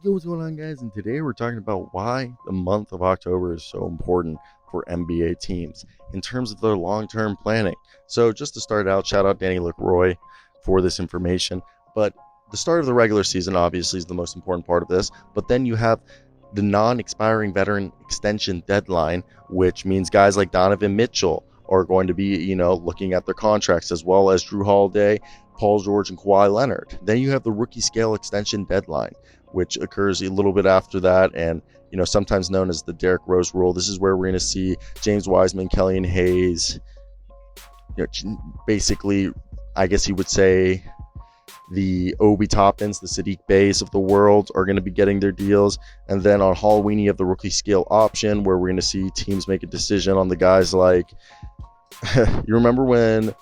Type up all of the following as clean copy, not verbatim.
Yo, what's going on, guys? And today we're talking about why the month of October is so important for NBA teams in terms of their long-term planning. So just to start out, shout out Danny Leroux for this information. But the start of the regular season obviously is the most important part of this. But then you have the non-expiring veteran extension deadline, which means guys like Donovan Mitchell are going to be, looking at their contracts, as well as Drew Holiday, Paul George, and Kawhi Leonard. Then you have the rookie scale extension deadline, which occurs a little bit after that, and sometimes known as the Derrick Rose rule. This is where we're going to see James Wiseman, Killian Hayes, basically, I guess you would say, the Obi Toppins, the Sadiq Beys of the world are going to be getting their deals. And then on Halloween, you have the rookie scale option, where we're going to see teams make a decision on the guys like, you remember when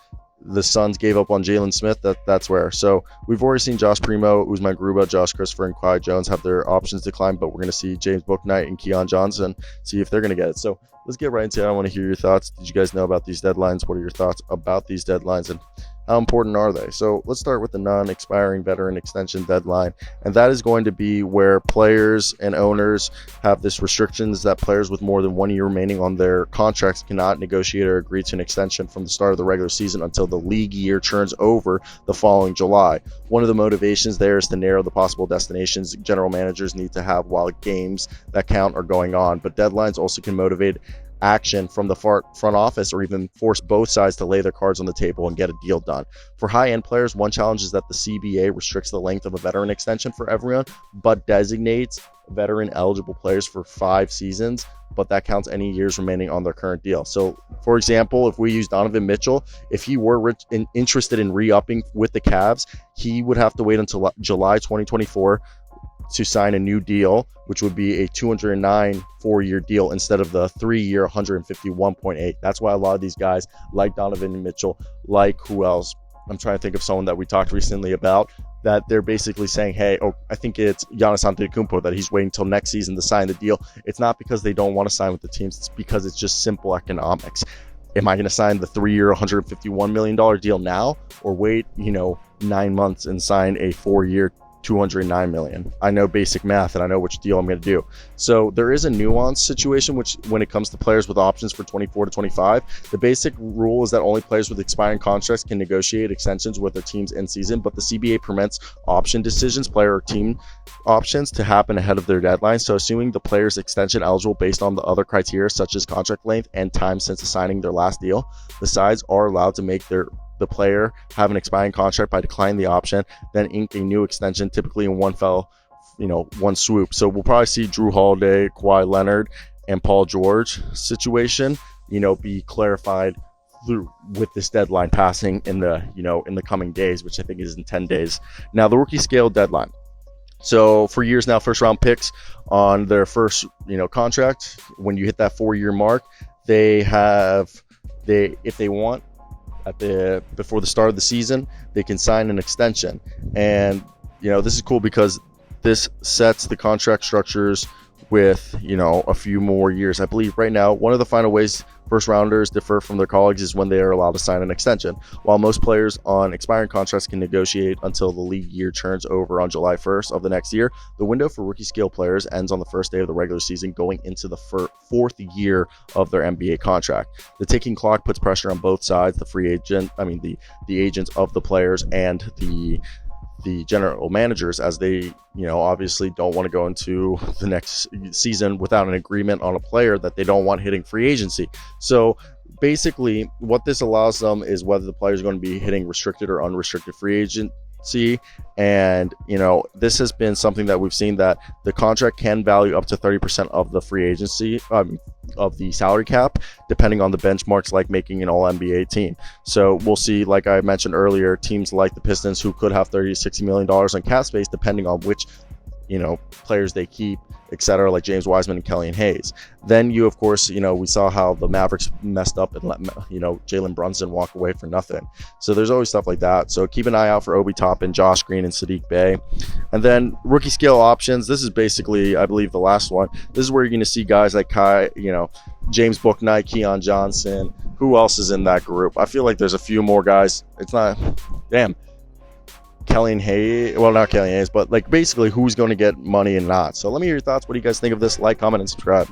the Suns gave up on Jalen Smith? That's where. So we've already seen Josh Primo, Usman Garuba, Josh Christopher, and Kawhi Jones have their options decline, but we're going to see James Bouknight and Keon Johnson see if they're going to get it. So let's get right into it. I want to hear your thoughts. Did you guys know about these deadlines? What are your thoughts about these deadlines, and how important are they? So let's start with the non-expiring veteran extension deadline, and that is going to be where players and owners have this restrictions that players with more than 1 year remaining on their contracts cannot negotiate or agree to an extension from the start of the regular season until the league year turns over the following July. One of the motivations there is to narrow the possible destinations general managers need to have while games that count are going on, but deadlines also can motivate action from the front office, or even force both sides to lay their cards on the table and get a deal done. For high-end players, one challenge is that the CBA restricts the length of a veteran extension for everyone, but designates veteran eligible players for 5 seasons, but that counts any years remaining on their current deal. So, for example, if we use Donovan Mitchell, if he were interested in re-upping with the Cavs, he would have to wait until July 2024 to sign a new deal, which would be a 209 4-year deal instead of the 3-year 151.8. That's why a lot of these guys like Donovan Mitchell, like who else? I'm trying to think of someone that we talked recently about, that they're basically saying, hey, I think it's Giannis Antetokounmpo, that he's waiting until next season to sign the deal. It's not because they don't want to sign with the teams. It's because it's just simple economics. Am I going to sign the 3-year $151 million deal now, or wait 9 months and sign a 4-year $209 million? I know basic math, and I know which deal I'm going to do. So there is a nuanced situation which, when it comes to players with options for 24 to 25, the basic rule is that only players with expiring contracts can negotiate extensions with their teams in season, but the CBA permits option decisions, player or team options, to happen ahead of their deadline. So assuming the player's extension eligible based on the other criteria such as contract length and time since signing their last deal, the sides are allowed to make the player have an expiring contract by declining the option, then ink a new extension, typically in one swoop. So we'll probably see Drew Holiday, Kawhi Leonard, and Paul George situation, be clarified with this deadline passing in the coming days, which I think is in 10 days. Now, the rookie scale deadline. So for years now, first round picks on their first, contract, when you hit that 4-year mark, if they want, before the start of the season, they can sign an extension. And this is cool because this sets the contract structures with a few more years. I believe right now one of the final ways first rounders differ from their colleagues is when they are allowed to sign an extension. While most players on expiring contracts can negotiate until the league year turns over on July 1st of the next year, the window for rookie scale players ends on the first day of the regular season, going into the fourth year of their NBA contract. The ticking clock puts pressure on both sides, the agents of the players and the general managers, as they obviously don't want to go into the next season without an agreement on a player that they don't want hitting free agency. So basically what this allows them is whether the player is going to be hitting restricted or unrestricted free agency. And this has been something that we've seen, that the contract can value up to 30% of the free agency of the salary cap, depending on the benchmarks, like making an all-NBA team. So we'll see, like I mentioned earlier, teams like the Pistons who could have $30-60 million on cap space, depending on which players they keep, etc., like James Wiseman and Killian Hayes. Then of course, we saw how the Mavericks messed up and let, Jalen Brunson walk away for nothing. So there's always stuff like that. So keep an eye out for Obi Toppin, Josh Green, and Sadiq Bey. And then rookie scale options. This is basically, I believe, the last one. This is where you're going to see guys like James Bouknight, Keon Johnson. Who else is in that group? I feel like there's a few more guys. It's not, damn. Kelly Hayes, well, not Kelly Hayes, but like basically who's going to get money and not. So let me hear your thoughts. What do you guys think of this? Like, comment, and subscribe.